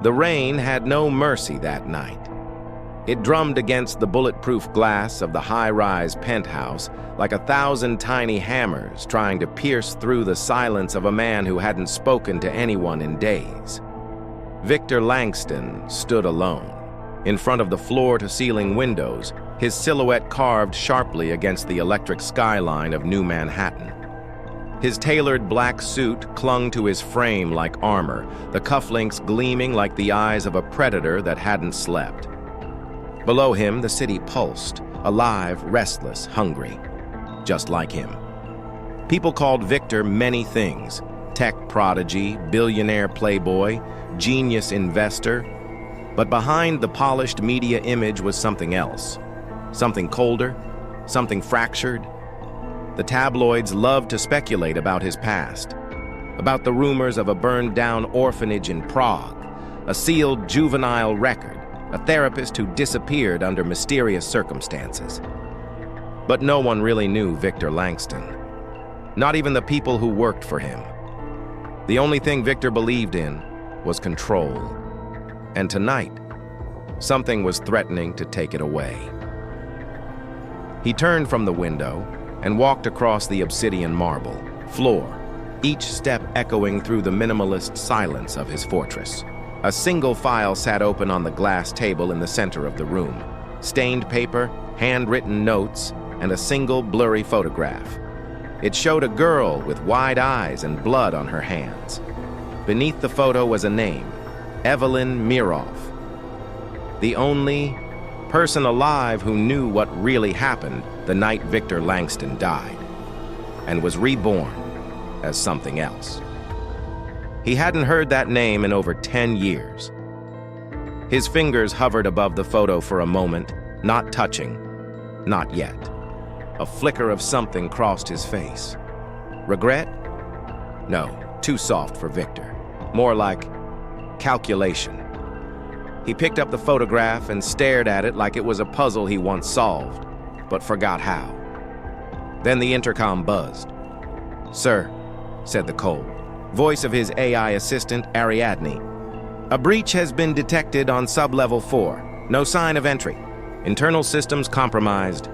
The rain had no mercy that night. It drummed against the bulletproof glass of the high-rise penthouse like 1,000 tiny hammers trying to pierce through the silence of a man who hadn't spoken to anyone in days. Victor Langston stood alone, in front of the floor-to-ceiling windows, his silhouette carved sharply against the electric skyline of New Manhattan. His tailored black suit clung to his frame like armor, the cufflinks gleaming like the eyes of a predator that hadn't slept. Below him, the city pulsed, alive, restless, hungry, just like him. People called Victor many things: tech prodigy, billionaire playboy, genius investor. But behind the polished media image was something else, something colder, something fractured. The tabloids loved to speculate about his past, about the rumors of a burned-down orphanage in Prague, a sealed juvenile record, a therapist who disappeared under mysterious circumstances. But no one really knew Victor Langston, not even the people who worked for him. The only thing Victor believed in was control. And tonight, something was threatening to take it away. He turned from the window and walked across the obsidian marble floor, each step echoing through the minimalist silence of his fortress. A single file sat open on the glass table in the center of the room. Stained paper, handwritten notes, and a single blurry photograph. It showed a girl with wide eyes and blood on her hands. Beneath the photo was a name: Evelyn Mirov. The only person alive who knew what really happened the night Victor Langston died, and was reborn as something else. He hadn't heard that name in over 10 years. His fingers hovered above the photo for a moment, not touching, not yet. A flicker of something crossed his face. Regret? No, too soft for Victor. More like calculation. He picked up the photograph and stared at it like it was a puzzle he once solved, but forgot how. Then the intercom buzzed. "Sir," said the cold voice of his AI assistant, Ariadne. "A breach has been detected on sub-level 4. No sign of entry. Internal systems compromised."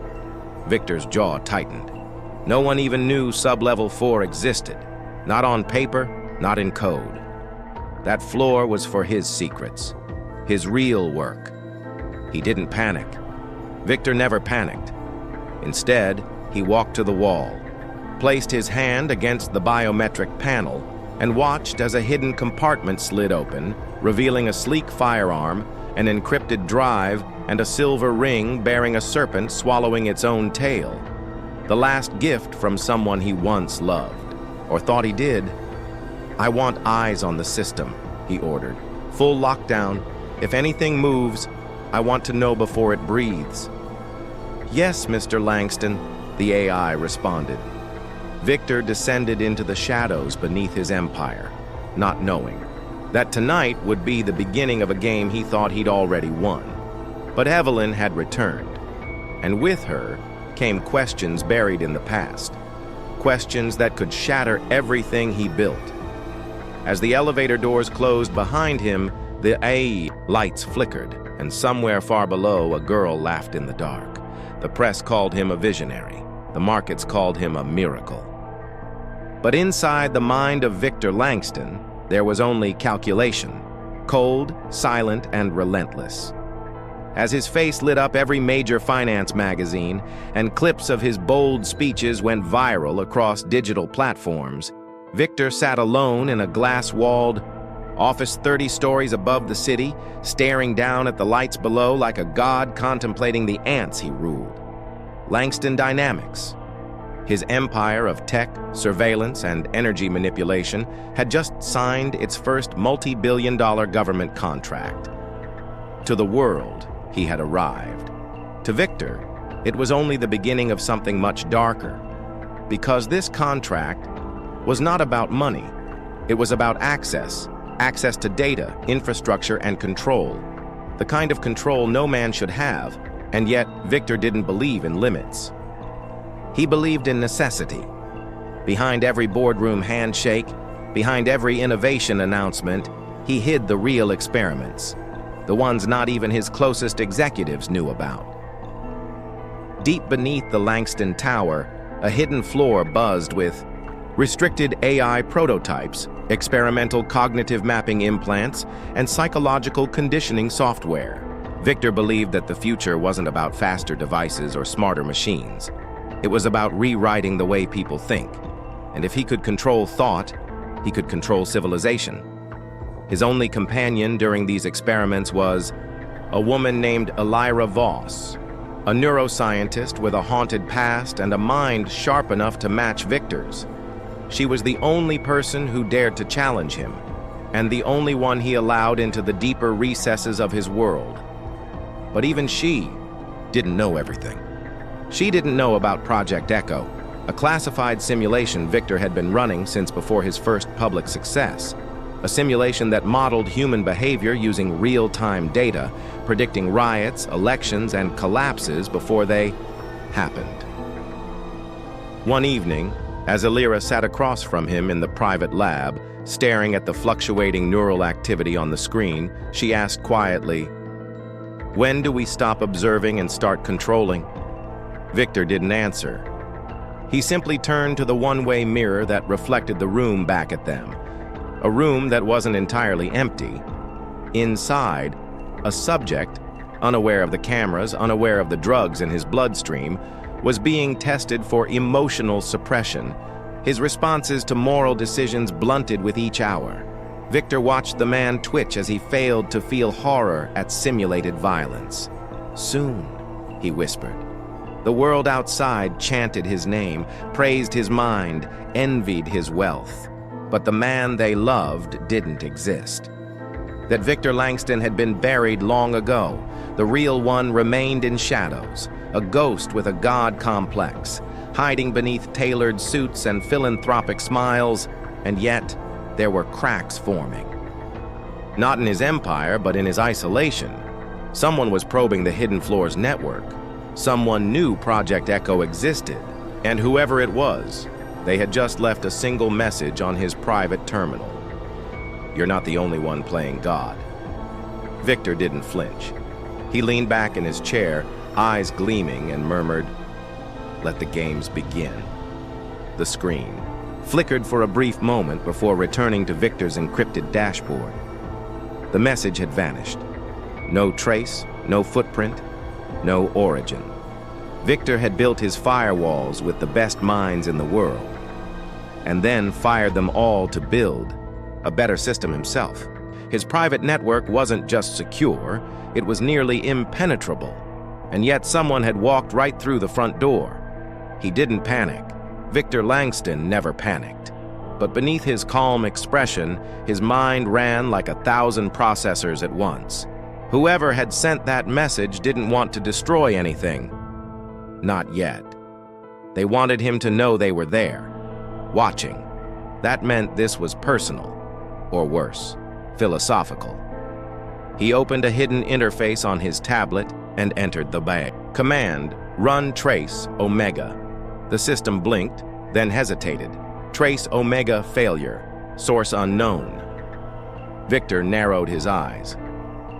Victor's jaw tightened. No one even knew sub-level 4 existed. Not on paper, not in code. That floor was for his secrets, his real work. He didn't panic. Victor never panicked. Instead, he walked to the wall, placed his hand against the biometric panel, and watched as a hidden compartment slid open, revealing a sleek firearm, an encrypted drive, and a silver ring bearing a serpent swallowing its own tail. The last gift from someone he once loved, or thought he did. "I want eyes on the system," he ordered. "Full lockdown. If anything moves, I want to know before it breathes." "Yes, Mr. Langston," the AI responded. Victor descended into the shadows beneath his empire, not knowing that tonight would be the beginning of a game he thought he'd already won. But Evelyn had returned, and with her came questions buried in the past, questions that could shatter everything he built. As the elevator doors closed behind him, the AI lights flickered, and somewhere far below, a girl laughed in the dark. The press called him a visionary. The markets called him a miracle. But inside the mind of Victor Langston, there was only calculation, cold, silent, and relentless. As his face lit up every major finance magazine, and clips of his bold speeches went viral across digital platforms, Victor sat alone in a glass-walled office 30 stories above the city, staring down at the lights below like a god contemplating the ants he ruled. Langston Dynamics, his empire of tech, surveillance, and energy manipulation, had just signed its first multi-billion-dollar government contract. To the world, he had arrived. To Victor, it was only the beginning of something much darker, because this contract was not about money. It was about access to data, infrastructure, and control, the kind of control no man should have, and yet Victor didn't believe in limits. He believed in necessity. Behind every boardroom handshake, behind every innovation announcement, He hid the real experiments, the ones not even his closest executives knew about. Deep beneath the Langston Tower, a hidden floor buzzed with restricted AI prototypes, experimental cognitive mapping implants, and psychological conditioning software. Victor believed that the future wasn't about faster devices or smarter machines. It was about rewriting the way people think. And if he could control thought, he could control civilization. His only companion during these experiments was a woman named Elira Voss, a neuroscientist with a haunted past and a mind sharp enough to match Victor's. She was the only person who dared to challenge him, and the only one he allowed into the deeper recesses of his world. But even she didn't know everything. She didn't know about Project Echo, a classified simulation Victor had been running since before his first public success. A simulation that modeled human behavior using real-time data, predicting riots, elections, and collapses before they happened. One evening, as Elira sat across from him in the private lab, staring at the fluctuating neural activity on the screen, she asked quietly, "When do we stop observing and start controlling?" Victor didn't answer. He simply turned to the one-way mirror that reflected the room back at them. A room that wasn't entirely empty. Inside, a subject, unaware of the cameras, unaware of the drugs in his bloodstream, was being tested for emotional suppression, his responses to moral decisions blunted with each hour. Victor watched the man twitch as he failed to feel horror at simulated violence. "Soon," he whispered. The world outside chanted his name, praised his mind, envied his wealth. But the man they loved didn't exist. That Victor Langston had been buried long ago. The real one remained in shadows, a ghost with a god complex, hiding beneath tailored suits and philanthropic smiles, and yet there were cracks forming. Not in his empire, but in his isolation. Someone was probing the Hidden Floors network. Someone knew Project Echo existed, and whoever it was, they had just left a single message on his private terminal. "You're not the only one playing God." Victor didn't flinch. He leaned back in his chair, eyes gleaming, and murmured, "Let the games begin." The screen flickered for a brief moment before returning to Victor's encrypted dashboard. The message had vanished. No trace, no footprint, no origin. Victor had built his firewalls with the best minds in the world, and then fired them all to build a better system himself. His private network wasn't just secure, it was nearly impenetrable, and yet someone had walked right through the front door. He didn't panic. Victor Langston never panicked. But beneath his calm expression, his mind ran like 1,000 processors at once. Whoever had sent that message didn't want to destroy anything. Not yet. They wanted him to know they were there, watching. That meant this was personal, or worse, philosophical. He opened a hidden interface on his tablet and entered the bag. Command, run trace Omega. The system blinked, then hesitated. Trace Omega failure. Source unknown. Victor narrowed his eyes.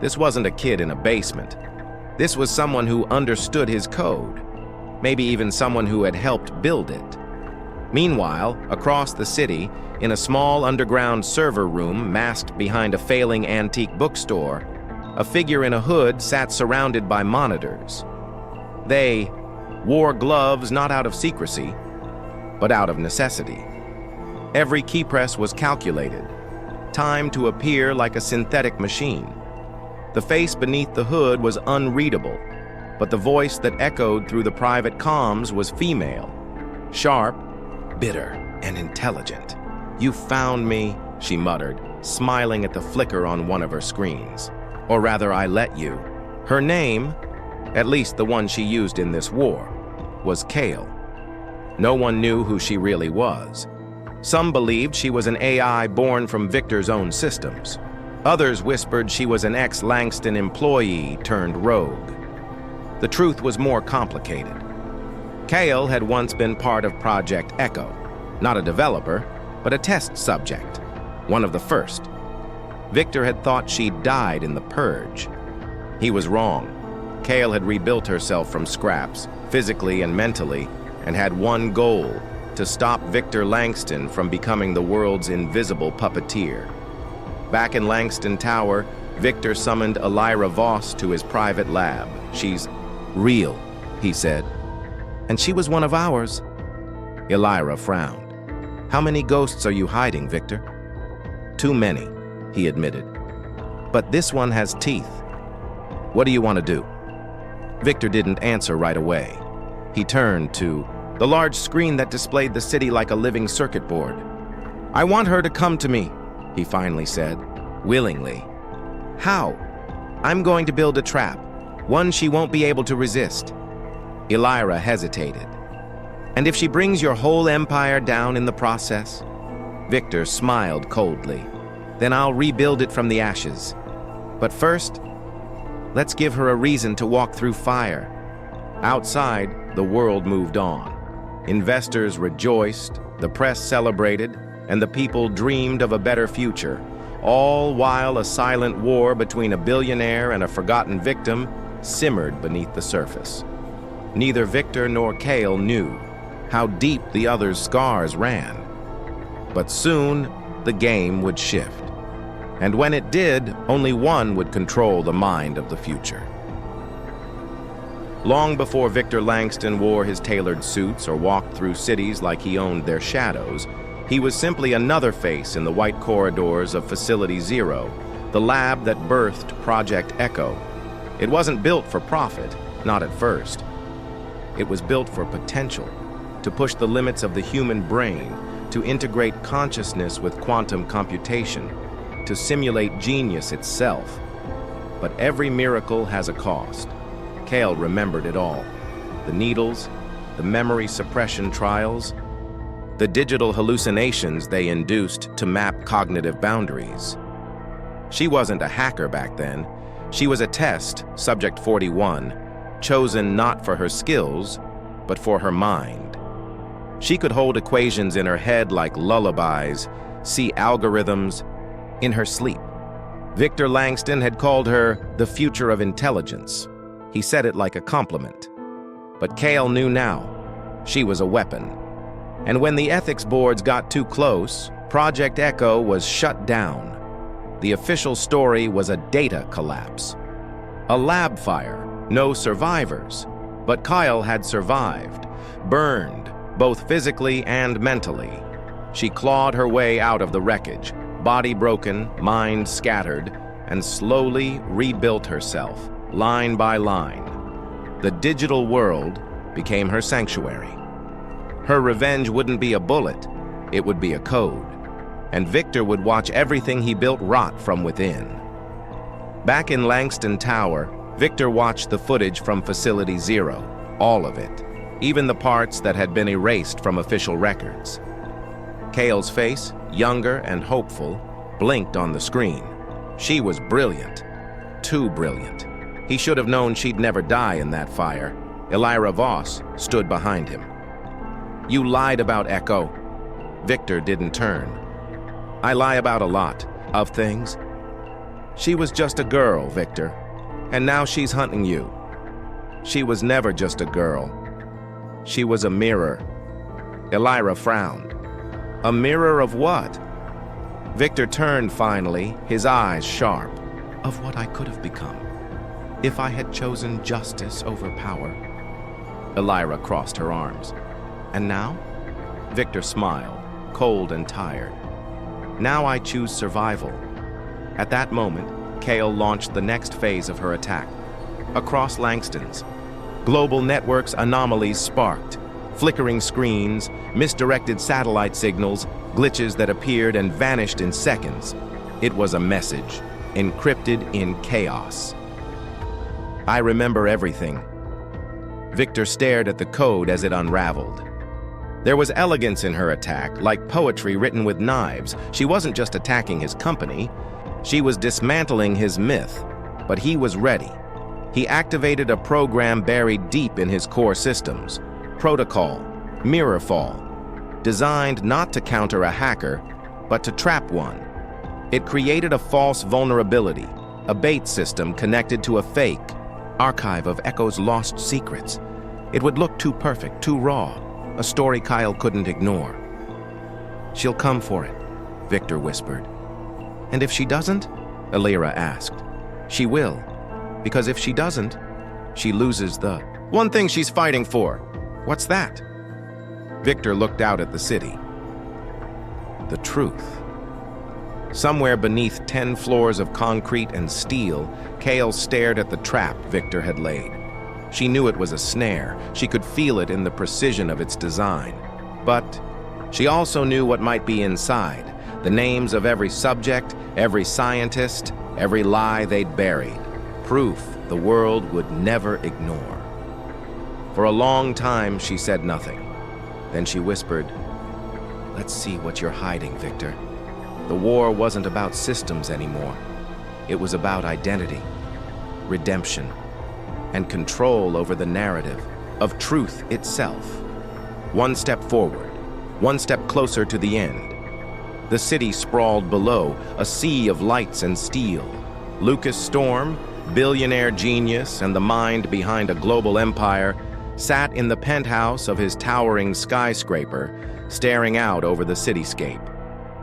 This wasn't a kid in a basement. This was someone who understood his code. Maybe even someone who had helped build it. Meanwhile, across the city, in a small underground server room masked behind a failing antique bookstore, a figure in a hood sat surrounded by monitors. They wore gloves not out of secrecy, but out of necessity. Every key press was calculated, timed to appear like a synthetic machine. The face beneath the hood was unreadable, but the voice that echoed through the private comms was female, sharp, bitter, and intelligent. "You found me," she muttered, smiling at the flicker on one of her screens. "Or rather, I let you." Her name, at least the one she used in this war, was Kale. No one knew who she really was. Some believed she was an AI born from Victor's own systems. Others whispered she was an ex-Langston employee turned rogue. The truth was more complicated. Kale had once been part of Project Echo, not a developer, but a test subject, one of the first. Victor had thought she'd died in the purge. He was wrong. Kale had rebuilt herself from scraps, physically and mentally, and had one goal: to stop Victor Langston from becoming the world's invisible puppeteer. Back in Langston Tower, Victor summoned Elira Voss to his private lab. "She's real," he said. "And she was one of ours." Elira frowned. "How many ghosts are you hiding, Victor?" "Too many," he admitted. "But this one has teeth. What do you want to do?" Victor didn't answer right away. He turned to the large screen that displayed the city like a living circuit board. "I want her to come to me," he finally said, willingly. "How?" "I'm going to build a trap, one she won't be able to resist." Elira hesitated. "And if she brings your whole empire down in the process?" Victor smiled coldly. "Then I'll rebuild it from the ashes. But first, let's give her a reason to walk through fire." Outside, the world moved on. Investors rejoiced, the press celebrated, and the people dreamed of a better future, all while a silent war between a billionaire and a forgotten victim simmered beneath the surface. Neither Victor nor Kale knew how deep the other's scars ran. But soon, the game would shift. And when it did, only one would control the mind of the future. Long before Victor Langston wore his tailored suits or walked through cities like he owned their shadows, he was simply another face in the white corridors of Facility Zero, the lab that birthed Project Echo. It wasn't built for profit, not at first. It was built for potential, to push the limits of the human brain, to integrate consciousness with quantum computation, to simulate genius itself. But every miracle has a cost. Kale remembered it all. The needles, the memory suppression trials, the digital hallucinations they induced to map cognitive boundaries. She wasn't a hacker back then. She was a test, Subject 41, chosen not for her skills, but for her mind. She could hold equations in her head like lullabies, see algorithms in her sleep. Victor Langston had called her the future of intelligence. He said it like a compliment. But Kale knew now. She was a weapon. And when the ethics boards got too close, Project Echo was shut down. The official story was a data collapse. A lab fire, no survivors. But Kyle had survived, burned, both physically and mentally. She clawed her way out of the wreckage, body broken, mind scattered, and slowly rebuilt herself, line by line. The digital world became her sanctuary. Her revenge wouldn't be a bullet, it would be a code. And Victor would watch everything he built rot from within. Back in Langston Tower, Victor watched the footage from Facility Zero, all of it, even the parts that had been erased from official records. Kale's face, younger and hopeful, blinked on the screen. She was brilliant, too brilliant. He should have known she'd never die in that fire. Elira Voss stood behind him. "You lied about Echo." Victor didn't turn. "I lie about a lot of things. She was just a girl, Victor, and now she's hunting you." "She was never just a girl. She was a mirror." Elira frowned. "A mirror of what?" Victor turned finally, his eyes sharp. "Of what I could have become, if I had chosen justice over power." Elira crossed her arms. "And now?" Victor smiled, cold and tired. "Now I choose survival." At that moment, Kale launched the next phase of her attack. Across Langston's, global networks anomalies sparked. Flickering screens, misdirected satellite signals, glitches that appeared and vanished in seconds. It was a message, encrypted in chaos. "I remember everything." Victor stared at the code as it unraveled. There was elegance in her attack, like poetry written with knives. She wasn't just attacking his company, she was dismantling his myth. But he was ready. He activated a program buried deep in his core systems. Protocol, Mirrorfall, designed not to counter a hacker, but to trap one. It created a false vulnerability, a bait system connected to a fake archive of Echo's lost secrets. It would look too perfect, too raw, a story Kyle couldn't ignore. "She'll come for it," Victor whispered. "And if she doesn't?" Alira asked. "She will, because if she doesn't, she loses the one thing she's fighting for." "What's that?" Victor looked out at the city. The truth. Somewhere beneath 10 floors of concrete and steel, Kale stared at the trap Victor had laid. She knew it was a snare. She could feel it in the precision of its design. But she also knew what might be inside, the names of every subject, every scientist, every lie they'd buried. Proof the world would never ignore. For a long time, she said nothing. Then she whispered, "Let's see what you're hiding, Victor." The war wasn't about systems anymore. It was about identity, redemption, and control over the narrative of truth itself. One step forward, one step closer to the end. The city sprawled below, a sea of lights and steel. Lucas Storm, billionaire genius and the mind behind a global empire, sat in the penthouse of his towering skyscraper, staring out over the cityscape.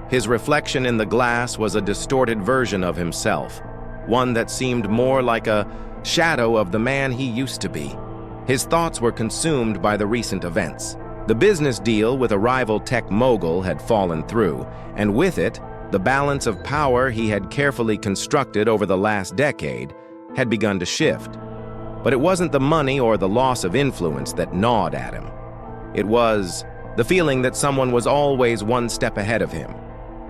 His reflection in the glass was a distorted version of himself, one that seemed more like a shadow of the man he used to be. His thoughts were consumed by the recent events. The business deal with a rival tech mogul had fallen through, and with it, the balance of power he had carefully constructed over the last decade had begun to shift. But it wasn't the money or the loss of influence that gnawed at him. It was the feeling that someone was always one step ahead of him,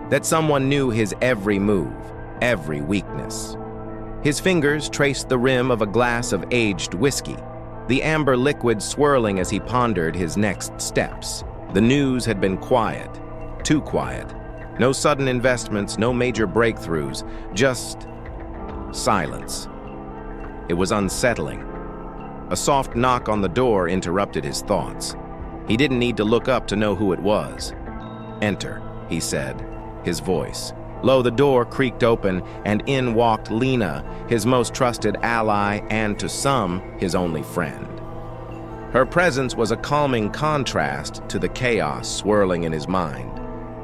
that someone knew his every move, every weakness. His fingers traced the rim of a glass of aged whiskey, the amber liquid swirling as he pondered his next steps. The news had been quiet, too quiet. No sudden investments, no major breakthroughs, just silence. It was unsettling. A soft knock on the door interrupted his thoughts. He didn't need to look up to know who it was. "Enter," he said, his voice. Lo, the door creaked open, and in walked Lena, his most trusted ally and, to some, his only friend. Her presence was a calming contrast to the chaos swirling in his mind.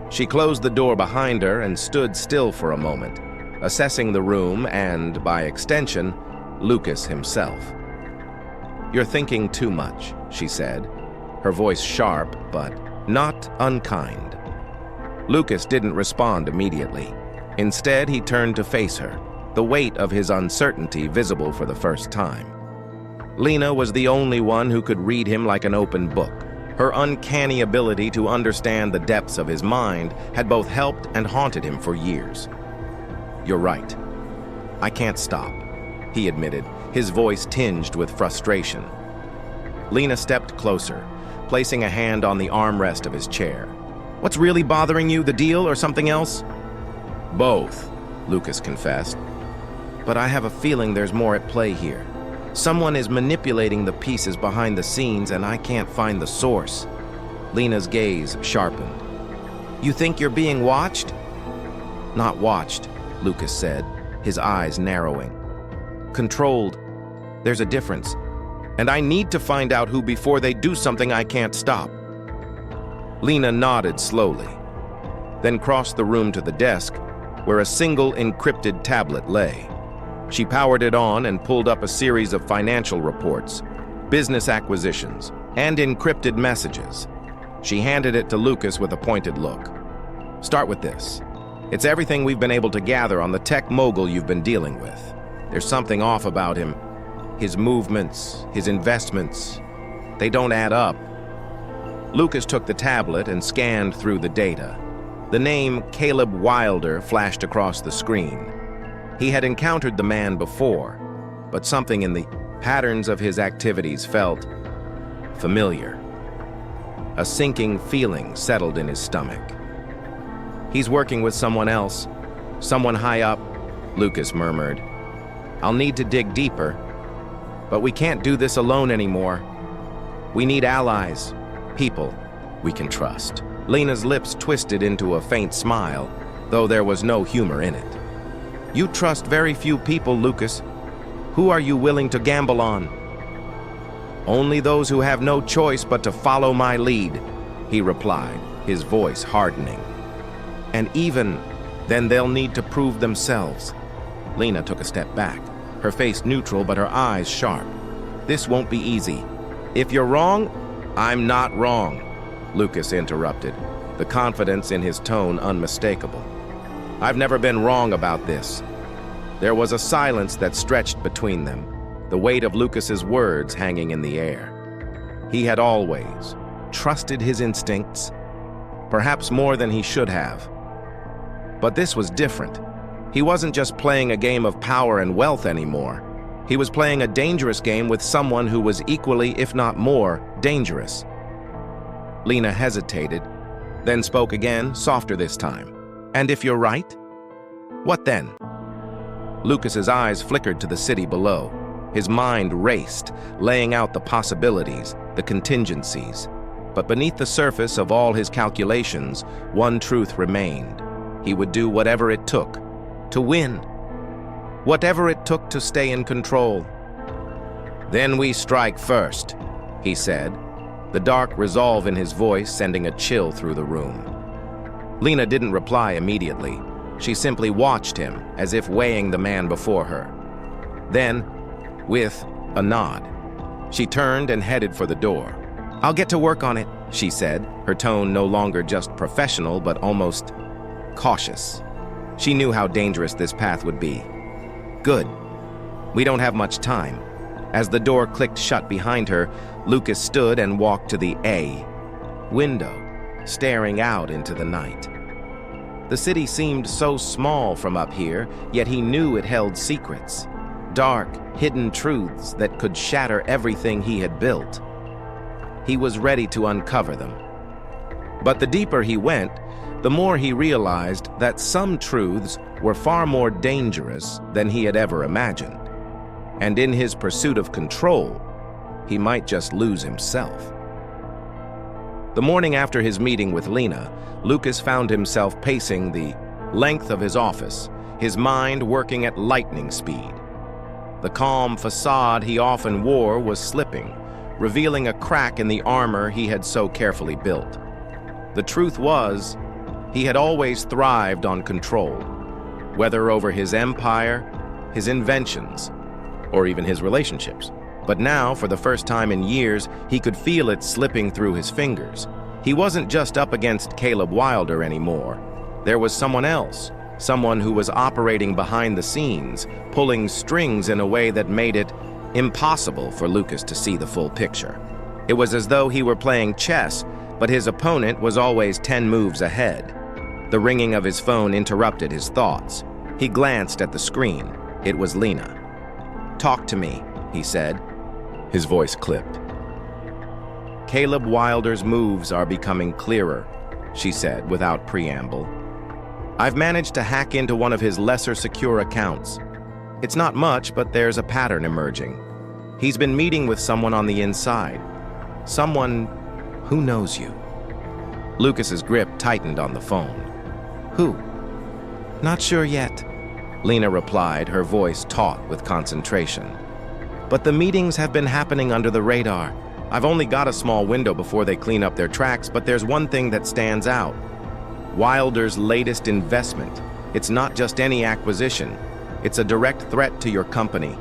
She closed the door behind her and stood still for a moment, assessing the room and, by extension, Lucas himself. "You're thinking too much," she said, her voice sharp but not unkind. Lucas didn't respond immediately. Instead, he turned to face her, the weight of his uncertainty visible for the first time. Lena was the only one who could read him like an open book. Her uncanny ability to understand the depths of his mind had both helped and haunted him for years. "You're right. I can't stop," he admitted, his voice tinged with frustration. Lena stepped closer, placing a hand on the armrest of his chair. "What's really bothering you, the deal or something else?" "Both," Lucas confessed. "But I have a feeling there's more at play here. Someone is manipulating the pieces behind the scenes and I can't find the source." Lena's gaze sharpened. "You think you're being watched?" "Not watched," Lucas said, his eyes narrowing. "Controlled. There's a difference. And I need to find out who before they do something I can't stop." Lena nodded slowly, then crossed the room to the desk where a single encrypted tablet lay. She powered it on and pulled up a series of financial reports, business acquisitions, and encrypted messages. She handed it to Lucas with a pointed look. "Start with this. It's everything we've been able to gather on the tech mogul you've been dealing with. There's something off about him. His movements, his investments, they don't add up." Lucas took the tablet and scanned through the data. The name Caleb Wilder flashed across the screen. He had encountered the man before, but something in the patterns of his activities felt familiar. A sinking feeling settled in his stomach. "He's working with someone else, someone high up," Lucas murmured. "I'll need to dig deeper, but we can't do this alone anymore. We need allies, people we can trust." Lena's lips twisted into a faint smile, though there was no humor in it. "You trust very few people, Lucas. Who are you willing to gamble on?" "Only those who have no choice but to follow my lead," he replied, his voice hardening. "And even then they'll need to prove themselves." Lena took a step back, her face neutral but her eyes sharp. "This won't be easy. If you're wrong, I'm not wrong," Lucas interrupted, the confidence in his tone unmistakable. "I've never been wrong about this." There was a silence that stretched between them, the weight of Lucas's words hanging in the air. He had always trusted his instincts, perhaps more than he should have. But this was different. He wasn't just playing a game of power and wealth anymore. He was playing a dangerous game with someone who was equally, if not more, dangerous. Lena hesitated, then spoke again, softer this time. "And if you're right? What then?" Lucas's eyes flickered to the city below. His mind raced, laying out the possibilities, the contingencies. But beneath the surface of all his calculations, one truth remained. He would do whatever it took to win. Whatever it took to stay in control. "Then we strike first," he said, the dark resolve in his voice sending a chill through the room. Lena didn't reply immediately. She simply watched him, as if weighing the man before her. Then, with a nod, she turned and headed for the door. "I'll get to work on it," she said, her tone no longer just professional but almost cautious. She knew how dangerous this path would be. "Good. We don't have much time." As the door clicked shut behind her, Lucas stood and walked to the A window, staring out into the night. The city seemed so small from up here, yet he knew it held secrets, dark, hidden truths that could shatter everything he had built. He was ready to uncover them. But the deeper he went, the more he realized that some truths were far more dangerous than he had ever imagined. And in his pursuit of control, he might just lose himself. The morning after his meeting with Lena, Lucas found himself pacing the length of his office, his mind working at lightning speed. The calm facade he often wore was slipping, revealing a crack in the armor he had so carefully built. The truth was, he had always thrived on control, whether over his empire, his inventions, or even his relationships. But now, for the first time in years, he could feel it slipping through his fingers. He wasn't just up against Caleb Wilder anymore. There was someone else, someone who was operating behind the scenes, pulling strings in a way that made it impossible for Lucas to see the full picture. It was as though he were playing chess, but his opponent was always 10 moves ahead. The ringing of his phone interrupted his thoughts. He glanced at the screen. It was Lena. "Talk to me," he said. His voice clipped. "Caleb Wilder's moves are becoming clearer," she said without preamble. "I've managed to hack into one of his lesser secure accounts. It's not much, but there's a pattern emerging. He's been meeting with someone on the inside. Someone who knows you." Lucas's grip tightened on the phone. "Who?" "Not sure yet," Lena replied, her voice taut with concentration. "But the meetings have been happening under the radar. I've only got a small window before they clean up their tracks, but there's one thing that stands out. Wilder's latest investment. It's not just any acquisition. It's a direct threat to your company."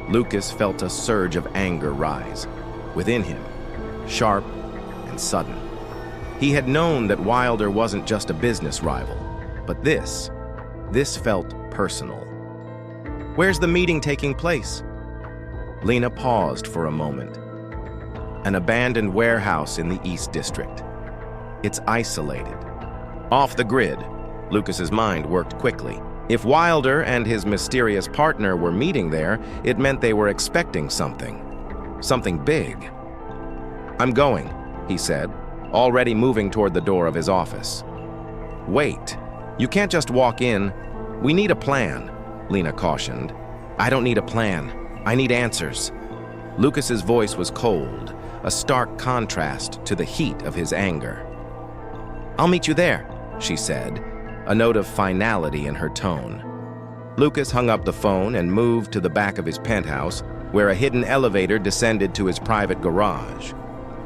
Lucas felt a surge of anger rise within him, sharp and sudden. He had known that Wilder wasn't just a business rival, but this felt personal. "Where's the meeting taking place?" Lena paused for a moment. "An abandoned warehouse in the East District. It's isolated. Off the grid." Lucas's mind worked quickly. If Wilder and his mysterious partner were meeting there, it meant they were expecting something big. "I'm going," he said, already moving toward the door of his office. "Wait, you can't just walk in. We need a plan," Lena cautioned. "I don't need a plan. I need answers." Lucas's voice was cold, a stark contrast to the heat of his anger. "I'll meet you there," she said, a note of finality in her tone. Lucas hung up the phone and moved to the back of his penthouse, where a hidden elevator descended to his private garage.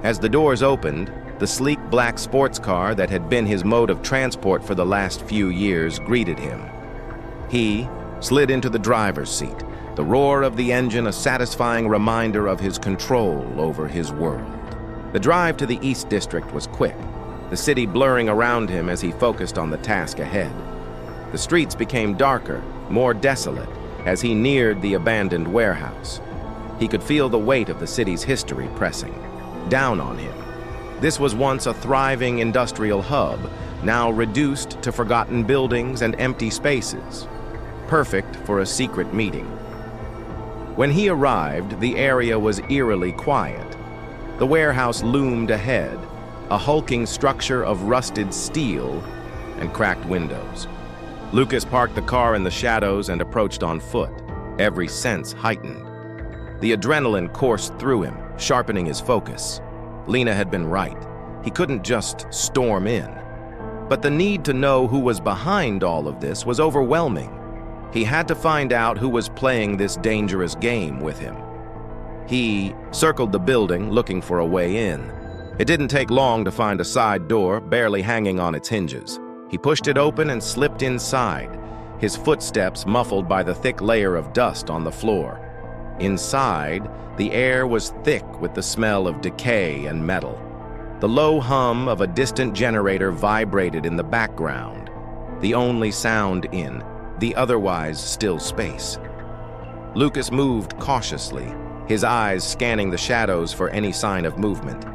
As the doors opened, the sleek black sports car that had been his mode of transport for the last few years greeted him. He slid into the driver's seat, the roar of the engine a satisfying reminder of his control over his world. The drive to the East District was quick, the city blurring around him as he focused on the task ahead. The streets became darker, more desolate, as he neared the abandoned warehouse. He could feel the weight of the city's history pressing down on him. This was once a thriving industrial hub, now reduced to forgotten buildings and empty spaces. Perfect for a secret meeting. When he arrived, the area was eerily quiet. The warehouse loomed ahead, a hulking structure of rusted steel and cracked windows. Lucas parked the car in the shadows and approached on foot, every sense heightened. The adrenaline coursed through him, sharpening his focus. Lena had been right. He couldn't just storm in. But the need to know who was behind all of this was overwhelming. He had to find out who was playing this dangerous game with him. He circled the building, looking for a way in. It didn't take long to find a side door, barely hanging on its hinges. He pushed it open and slipped inside, his footsteps muffled by the thick layer of dust on the floor. Inside, the air was thick with the smell of decay and metal. The low hum of a distant generator vibrated in the background, the only sound in the otherwise still space. Lucas moved cautiously, his eyes scanning the shadows for any sign of movement.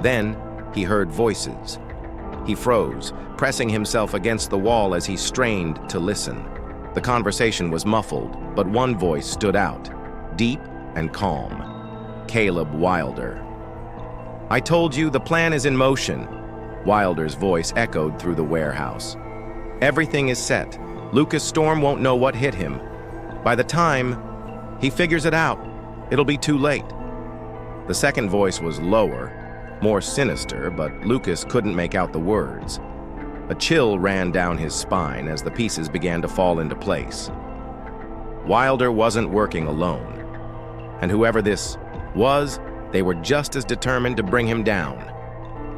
Then he heard voices. He froze, pressing himself against the wall as he strained to listen. The conversation was muffled, but one voice stood out, deep and calm. Caleb Wilder. "I told you the plan is in motion," Wilder's voice echoed through the warehouse. "Everything is set. Lucas Storm won't know what hit him. By the time he figures it out, it'll be too late." The second voice was lower, more sinister, but Lucas couldn't make out the words. A chill ran down his spine as the pieces began to fall into place. Wilder wasn't working alone. And whoever this was, they were just as determined to bring him down.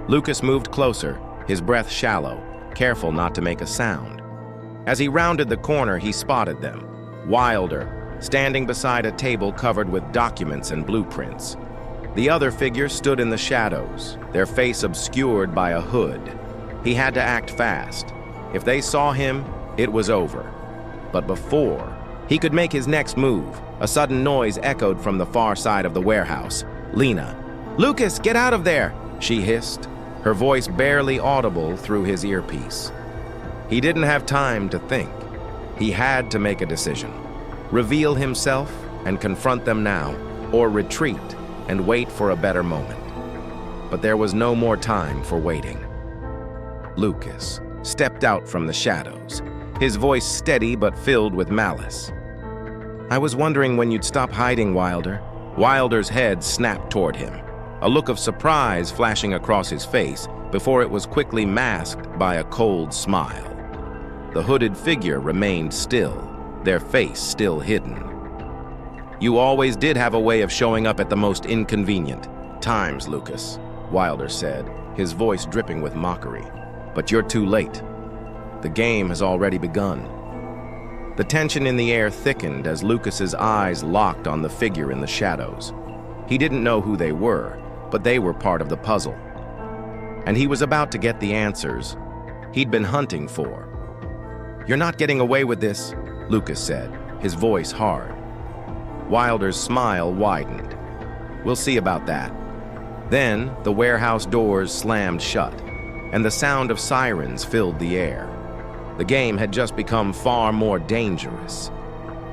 Lucas moved closer, his breath shallow, careful not to make a sound. As he rounded the corner, he spotted them. Wilder, standing beside a table covered with documents and blueprints. The other figure stood in the shadows, their face obscured by a hood. He had to act fast. If they saw him, it was over. But before he could make his next move, a sudden noise echoed from the far side of the warehouse. Lena. "Lucas, get out of there!" she hissed, her voice barely audible through his earpiece. He didn't have time to think. He had to make a decision. Reveal himself and confront them now, or retreat and wait for a better moment. But there was no more time for waiting. Lucas stepped out from the shadows, his voice steady but filled with malice. "I was wondering when you'd stop hiding, Wilder." Wilder's head snapped toward him, a look of surprise flashing across his face before it was quickly masked by a cold smile. The hooded figure remained still, their face still hidden. "You always did have a way of showing up at the most inconvenient times, Lucas," Wilder said, his voice dripping with mockery. "But you're too late. The game has already begun." The tension in the air thickened as Lucas's eyes locked on the figure in the shadows. He didn't know who they were, but they were part of the puzzle. And he was about to get the answers he'd been hunting for. "You're not getting away with this," Lucas said, his voice hard. Wilder's smile widened. "We'll see about that." Then the warehouse doors slammed shut, and the sound of sirens filled the air. The game had just become far more dangerous.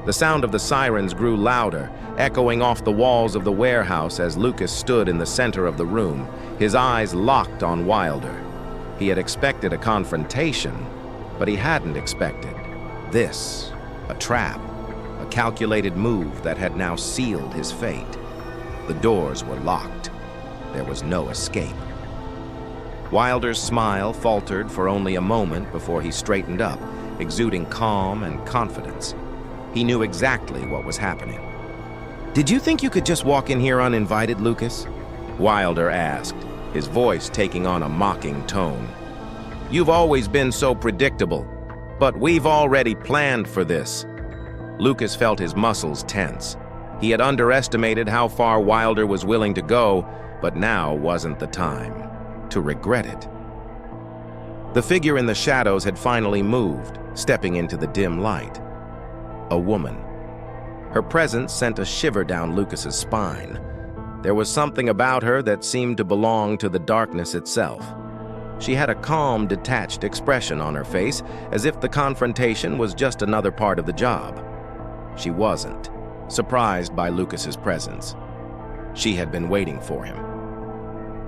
The sound of the sirens grew louder, echoing off the walls of the warehouse as Lucas stood in the center of the room, his eyes locked on Wilder. He had expected a confrontation, but he hadn't expected this, a trap, a calculated move that had now sealed his fate. The doors were locked. There was no escape. Wilder's smile faltered for only a moment before he straightened up, exuding calm and confidence. He knew exactly what was happening. "Did you think you could just walk in here uninvited, Lucas?" Wilder asked, his voice taking on a mocking tone. "You've always been so predictable, but we've already planned for this." Lucas felt his muscles tense. He had underestimated how far Wilder was willing to go, but now wasn't the time to regret it. The figure in the shadows had finally moved, stepping into the dim light. A woman. Her presence sent a shiver down Lucas's spine. There was something about her that seemed to belong to the darkness itself. She had a calm, detached expression on her face, as if the confrontation was just another part of the job. She wasn't, surprised by Lucas's presence. She had been waiting for him.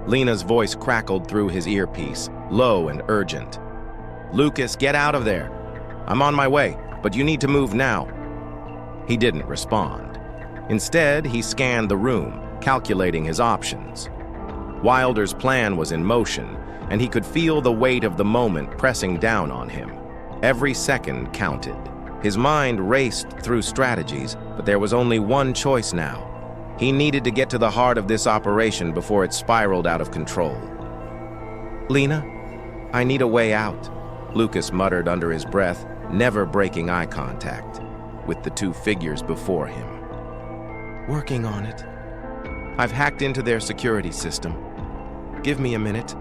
Lena's voice crackled through his earpiece, low and urgent. "Lucas, get out of there. I'm on my way, but you need to move now." He didn't respond. Instead, he scanned the room, calculating his options. Wilder's plan was in motion, and he could feel the weight of the moment pressing down on him. Every second counted. His mind raced through strategies, but there was only one choice now. He needed to get to the heart of this operation before it spiraled out of control. "Lena, I need a way out," Lucas muttered under his breath, never breaking eye contact with the two figures before him. "Working on it. I've hacked into their security system. Give me a minute,"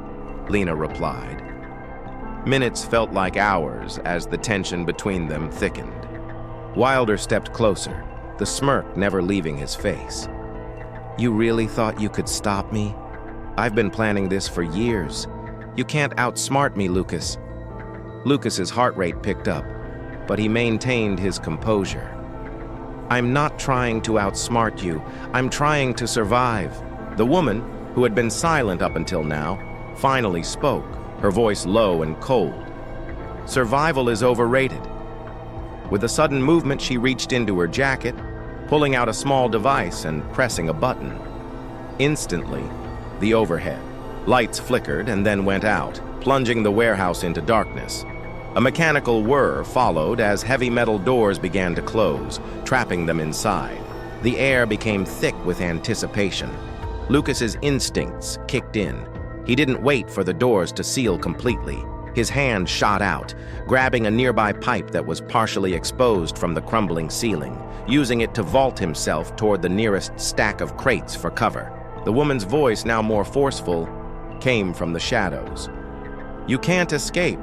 Lena replied. Minutes felt like hours as the tension between them thickened. Wilder stepped closer, the smirk never leaving his face. "You really thought you could stop me? I've been planning this for years. You can't outsmart me, Lucas." Lucas's heart rate picked up, but he maintained his composure. "I'm not trying to outsmart you. I'm trying to survive." The woman, who had been silent up until now, finally spoke, her voice low and cold. "Survival is overrated." With a sudden movement, she reached into her jacket, pulling out a small device and pressing a button. Instantly, the overhead lights flickered and then went out, plunging the warehouse into darkness. A mechanical whir followed as heavy metal doors began to close, trapping them inside. The air became thick with anticipation. Lucas's instincts kicked in. He didn't wait for the doors to seal completely. His hand shot out, grabbing a nearby pipe that was partially exposed from the crumbling ceiling, using it to vault himself toward the nearest stack of crates for cover. The woman's voice, now more forceful, came from the shadows. "You can't escape."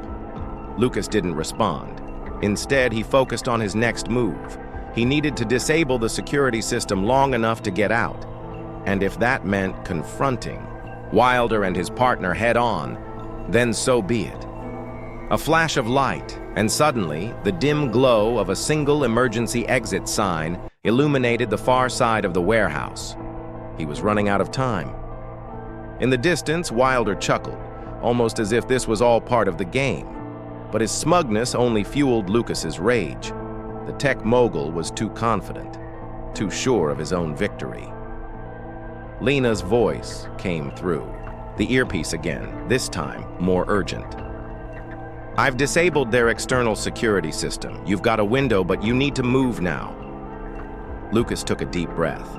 Lucas didn't respond. Instead, he focused on his next move. He needed to disable the security system long enough to get out. And if that meant confronting Wilder and his partner head-on, then so be it. A flash of light, and suddenly, the dim glow of a single emergency exit sign illuminated the far side of the warehouse. He was running out of time. In the distance, Wilder chuckled, almost as if this was all part of the game. But his smugness only fueled Lucas's rage. The tech mogul was too confident, too sure of his own victory. Lena's voice came through, the earpiece again, this time more urgent. "I've disabled their external security system. You've got a window, but you need to move now." Lucas took a deep breath.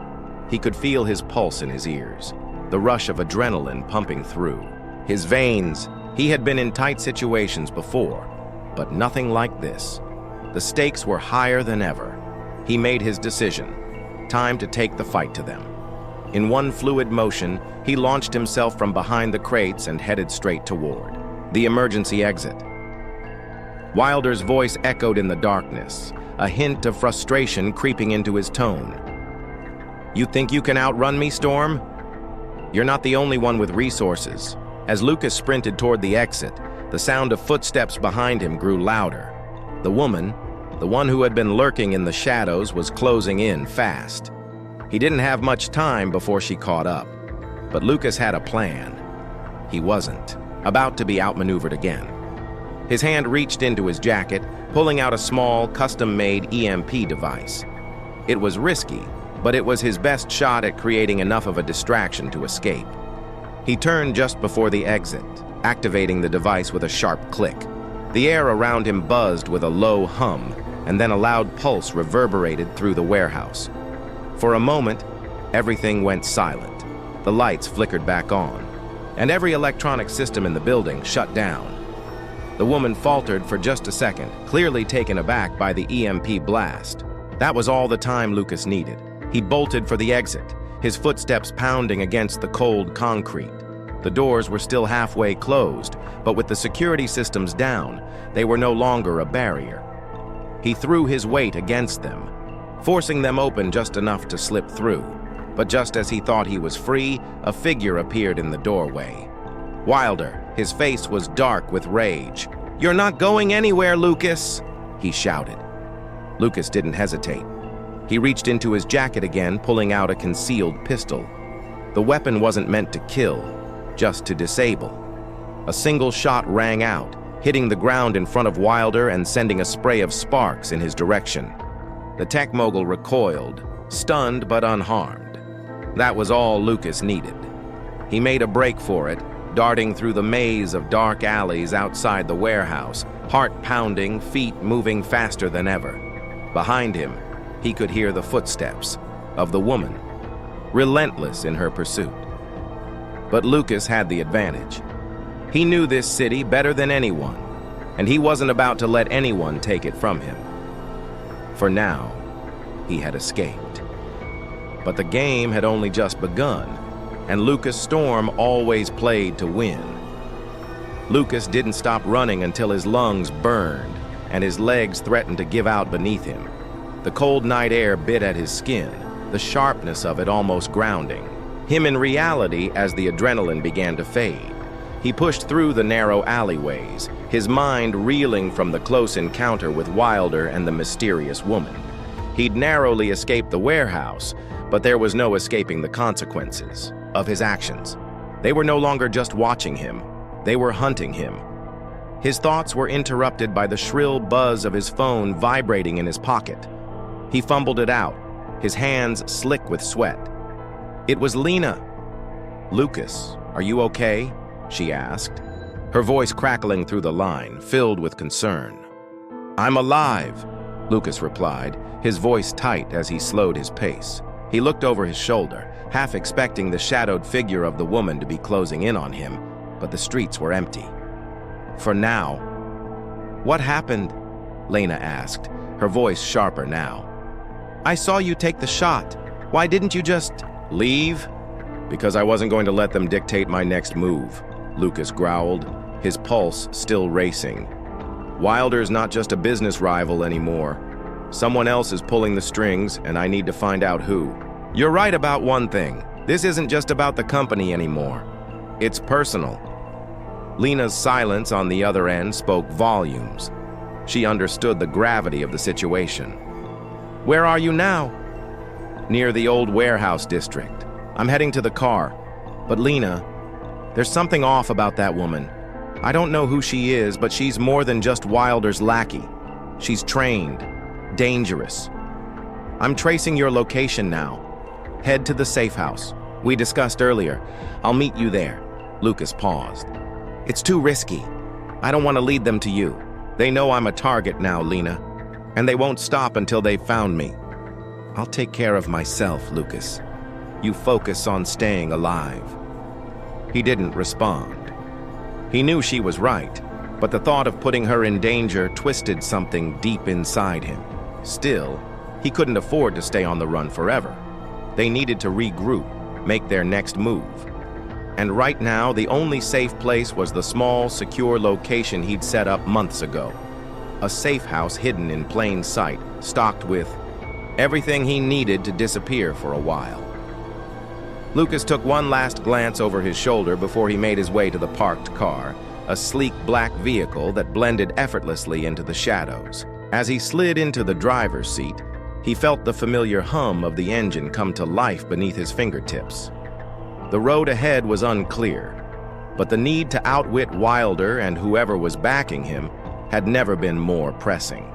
He could feel his pulse in his ears, the rush of adrenaline pumping through his veins. He had been in tight situations before, but nothing like this. The stakes were higher than ever. He made his decision. Time to take the fight to them. In one fluid motion, he launched himself from behind the crates and headed straight toward the emergency exit. Wilder's voice echoed in the darkness, a hint of frustration creeping into his tone. "You think you can outrun me, Storm? You're not the only one with resources." As Lucas sprinted toward the exit, the sound of footsteps behind him grew louder. The woman, the one who had been lurking in the shadows, was closing in fast. He didn't have much time before she caught up, but Lucas had a plan. He wasn't about to be outmaneuvered again. His hand reached into his jacket, pulling out a small, custom-made EMP device. It was risky, but it was his best shot at creating enough of a distraction to escape. He turned just before the exit, activating the device with a sharp click. The air around him buzzed with a low hum, and then a loud pulse reverberated through the warehouse. For a moment, everything went silent. The lights flickered back on, and every electronic system in the building shut down. The woman faltered for just a second, clearly taken aback by the EMP blast. That was all the time Lucas needed. He bolted for the exit, his footsteps pounding against the cold concrete. The doors were still halfway closed, but with the security systems down, they were no longer a barrier. He threw his weight against them, forcing them open just enough to slip through. But just as he thought he was free, a figure appeared in the doorway. Wilder, his face was dark with rage. "You're not going anywhere, Lucas!" he shouted. Lucas didn't hesitate. He reached into his jacket again, pulling out a concealed pistol. The weapon wasn't meant to kill, just to disable. A single shot rang out, hitting the ground in front of Wilder and sending a spray of sparks in his direction. The tech mogul recoiled, stunned but unharmed. That was all Lucas needed. He made a break for it, darting through the maze of dark alleys outside the warehouse, heart pounding, feet moving faster than ever. Behind him, he could hear the footsteps of the woman, relentless in her pursuit. But Lucas had the advantage. He knew this city better than anyone, and he wasn't about to let anyone take it from him. For now, he had escaped. But the game had only just begun, and Lucas Storm always played to win. Lucas didn't stop running until his lungs burned and his legs threatened to give out beneath him. The cold night air bit at his skin, the sharpness of it almost grounding him in reality as the adrenaline began to fade. He pushed through the narrow alleyways, his mind reeling from the close encounter with Wilder and the mysterious woman. He'd narrowly escaped the warehouse, but there was no escaping the consequences of his actions. They were no longer just watching him, they were hunting him. His thoughts were interrupted by the shrill buzz of his phone vibrating in his pocket. He fumbled it out, his hands slick with sweat. It was Lena. "Lucas, are you okay?" she asked, her voice crackling through the line, filled with concern. "I'm alive," Lucas replied, his voice tight as he slowed his pace. He looked over his shoulder, half expecting the shadowed figure of the woman to be closing in on him, but the streets were empty. For now. "What happened?" Lena asked, her voice sharper now. "I saw you take the shot. Why didn't you just leave?" "Because I wasn't going to let them dictate my next move," Lucas growled, his pulse still racing. "Wilder's not just a business rival anymore. Someone else is pulling the strings, and I need to find out who." "You're right about one thing. This isn't just about the company anymore. It's personal." Lena's silence on the other end spoke volumes. She understood the gravity of the situation. "Where are you now?" "Near the old warehouse district. I'm heading to the car. But Lena, there's something off about that woman. I don't know who she is, but she's more than just Wilder's lackey. She's trained, dangerous. I'm tracing your location now. Head to the safe house we discussed earlier. I'll meet you there." Lucas paused. "It's too risky. I don't want to lead them to you. They know I'm a target now, Lena, and they won't stop until they've found me." "I'll take care of myself, Lucas. You focus on staying alive." He didn't respond. He knew she was right, but the thought of putting her in danger twisted something deep inside him. Still, he couldn't afford to stay on the run forever. They needed to regroup, make their next move. And right now, the only safe place was the small, secure location he'd set up months ago. A safe house hidden in plain sight, stocked with everything he needed to disappear for a while. Lucas took one last glance over his shoulder before he made his way to the parked car, a sleek black vehicle that blended effortlessly into the shadows. As he slid into the driver's seat, he felt the familiar hum of the engine come to life beneath his fingertips. The road ahead was unclear, but the need to outwit Wilder and whoever was backing him had never been more pressing.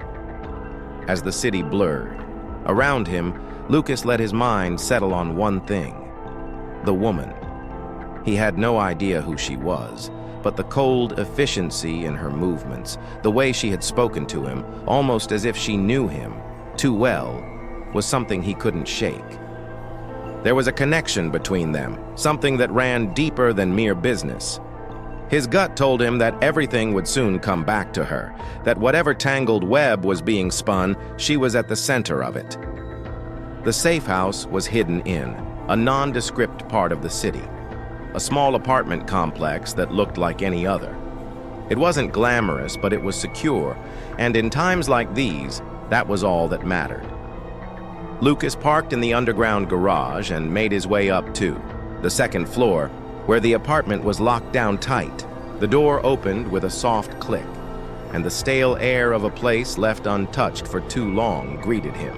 As the city blurred around him, Lucas let his mind settle on one thing: the woman. He had no idea who she was, but the cold efficiency in her movements, the way she had spoken to him, almost as if she knew him too well, was something he couldn't shake. There was a connection between them, something that ran deeper than mere business. His gut told him that everything would soon come back to her, that whatever tangled web was being spun, she was at the center of it. The safe house was hidden in a nondescript part of the city, a small apartment complex that looked like any other. It wasn't glamorous, but it was secure, and in times like these, that was all that mattered. Lucas parked in the underground garage and made his way up to the second floor, where the apartment was locked down tight. The door opened with a soft click, and the stale air of a place left untouched for too long greeted him.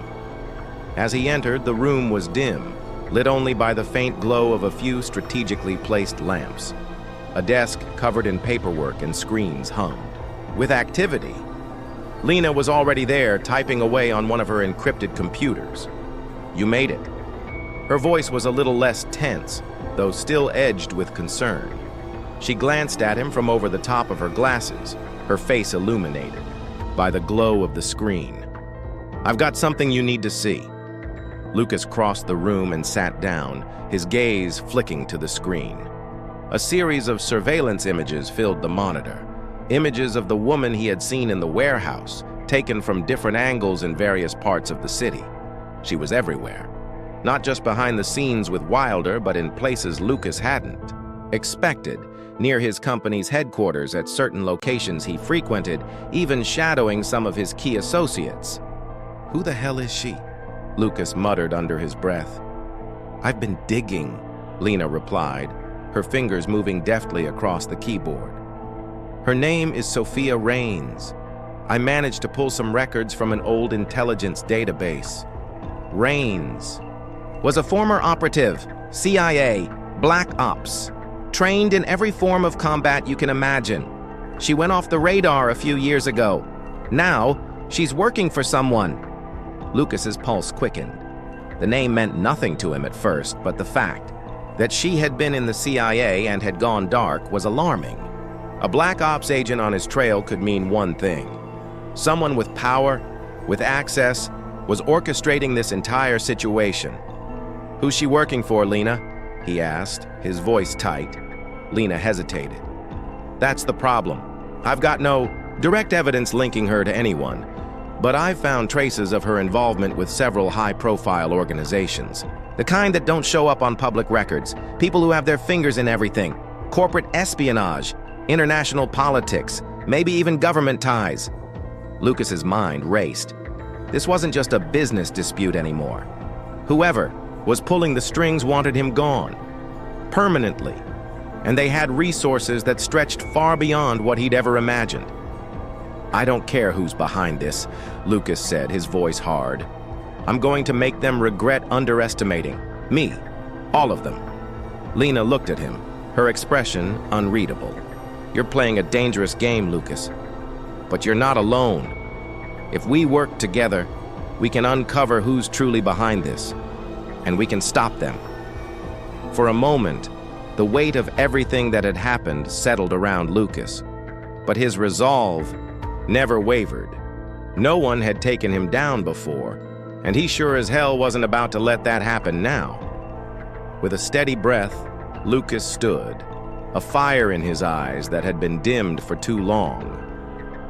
As he entered, the room was dim, lit only by the faint glow of a few strategically placed lamps. A desk covered in paperwork and screens hummed with activity. Lena was already there, typing away on one of her encrypted computers. "You made it." Her voice was a little less tense, though still edged with concern. She glanced at him from over the top of her glasses, her face illuminated by the glow of the screen. "I've got something you need to see." Lucas crossed the room and sat down, his gaze flicking to the screen. A series of surveillance images filled the monitor, images of the woman he had seen in the warehouse, taken from different angles in various parts of the city. She was everywhere, not just behind the scenes with Wilder, but in places Lucas hadn't expected, near his company's headquarters, at certain locations he frequented, even shadowing some of his key associates. "Who the hell is she?" Lucas muttered under his breath. "I've been digging," Lena replied, her fingers moving deftly across the keyboard. "Her name is Sophia Raines. I managed to pull some records from an old intelligence database. Raines was a former operative, CIA, Black Ops, trained in every form of combat you can imagine. She went off the radar a few years ago. Now, she's working for someone." Lucas's pulse quickened. The name meant nothing to him at first, but the fact that she had been in the CIA and had gone dark was alarming. A Black Ops agent on his trail could mean one thing. Someone with power, with access, was orchestrating this entire situation. "Who's she working for, Lena?" he asked, his voice tight. Lena hesitated. "That's the problem. I've got no direct evidence linking her to anyone, but I've found traces of her involvement with several high-profile organizations. The kind that don't show up on public records, people who have their fingers in everything, corporate espionage, international politics, maybe even government ties." Lucas's mind raced. This wasn't just a business dispute anymore. Whoever was pulling the strings wanted him gone, permanently, and they had resources that stretched far beyond what he'd ever imagined. "I don't care who's behind this," Lucas said, his voice hard. "I'm going to make them regret underestimating me, all of them." Lena looked at him, her expression unreadable. "You're playing a dangerous game, Lucas. But you're not alone. If we work together, we can uncover who's truly behind this, and we can stop them." For a moment, the weight of everything that had happened settled around Lucas, but his resolve never wavered. No one had taken him down before, and he sure as hell wasn't about to let that happen now. With a steady breath, Lucas stood, a fire in his eyes that had been dimmed for too long.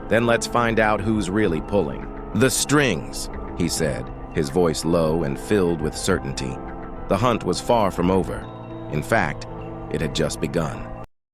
"Then let's find out who's really pulling the strings," he said, his voice low and filled with certainty. The hunt was far from over. In fact, it had just begun.